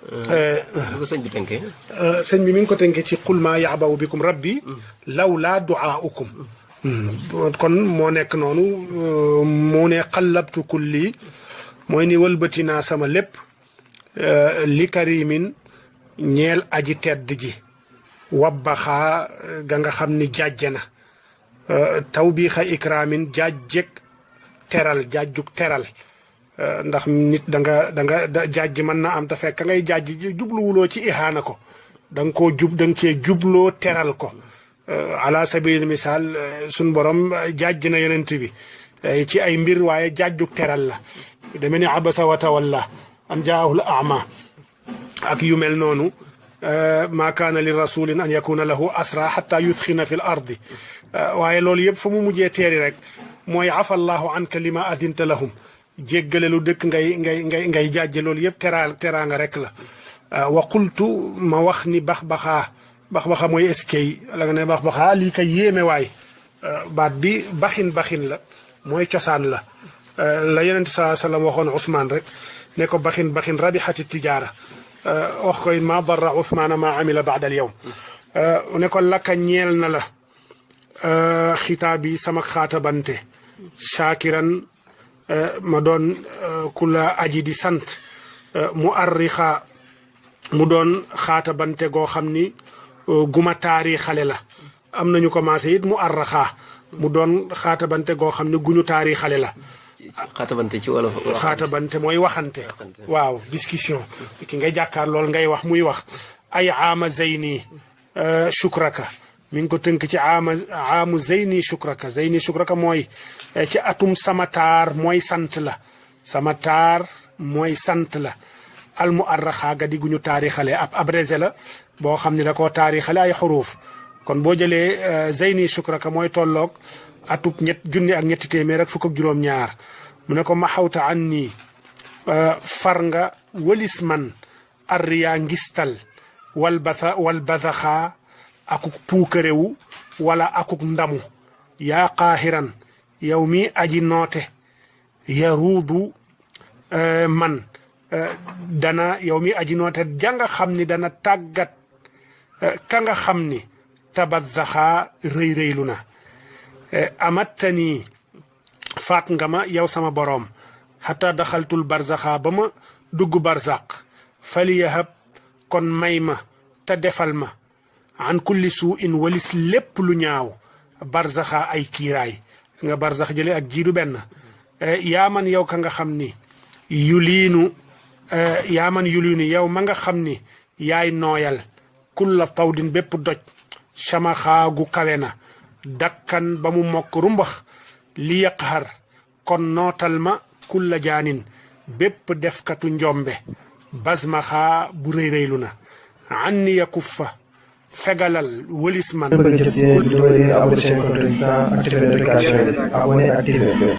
lu ko sëñ bi tënkee. sëñ bi mi ngi ko tënkee ci qul maa ya'ba'u bikum rabbi lawlaa du'aa'ukum kon moo nekk noonu mu ne qallabtu kulli mooy ni wëlbati naa sama lépp li karimin ñeel aji tedd ji wabbaxaa ga nga xam ni jàjje na tawbiixa ikraamin jaajjeg teral jaajjug teral ndax nit da nga jaajj mën na am te fekk ngay jaajj jubluwuloo ci ihaana ko da nga koo da nga cee jubloo teral ko ala sabil misaal suñ borom jaajj na yonent bi ci ay mbir waaye jaajjug teral la deme ni abasa wa tawalla an jaahul ama ak yu mel noonu ma kaana li rasulin an yakuna lahu asra xata yudxina fi l ardi waaye loolu yëpp fa mu mujjee teeri rek mooy afa allahu anka lima adinta lahum jéggale lu dëkk ngay jaajje loolu yëpp teraanga rek la wa qultu ma wax ni bax-baxa mooy eskay la nga ne bax-baxaa lii kay yéeme waay baat bi baxin la mooy cosaan la la yonent sallallahu alayhi wa sallam waxoon Ousmane rek ne ko baxin rabixati tijaara wax koy ma darra Ousmane ma amila baada al yawm ne ko lakka ñeel na la xitaab yi sama xaatabante shaakiran ma doon ku la aji di sant mu arrixa mu doon xaatabante goo xam ni guma taari xale la am nañu commencé it mu arraxaa mu doon xaatabante goo xam ne guñu taari xale la xaatabante ci wolof xaatabante mooy waxante waaw discussion ki ngay jàkkaar lool ngay wax muy wax ay aama zeyni shukraka mi ngi ko tënk ci aamu zeyni shukraka mooy ci atum sama taar mooy sant la sama taar mooy sant la al mu arraxaa ga digguñu taarixale ab abrégé la boo xam ne da koo taarixale ay xuruuf kon boo jëlee zeyni shukraka mooy tolloog atub junni ak ñetti téeméer ak fukk ak juróom-ñaar mu ne ko maxawta an nii far nga walis man arriyaa ngistal wal bazaxaa akuk puukarewu wala akuk ndamu yaa qaahiran yow mi aji noote yaruudu man dana yow mi aji noote janga xam ni dana tàggat ka nga xam ni tabazaxaa rëy-rëylu na amattani faat nga ma yow sama boroom xata daxaltul barzaxaa ba ma dugg barzaq faliyahab kon may ma te defal ma an kulli suu in walis lépp lu ñaaw barzaxaa ay kiiraay nga barzax jële ak jiidu benn yaa man yow ka nga xam ni yuliinu yow ma nga xam ni yaay nooyal kulla tawdin bépp doj samaxaa gu kawe na dakkan ba mu mokk rumbax li yaqhar kon nootal ma kulla jaanin bépp defkatu njombe basmaxaa bu rëy-rëylu na anni yakuffa fegalal wëlis man abonné, activer notification, abonné, activer.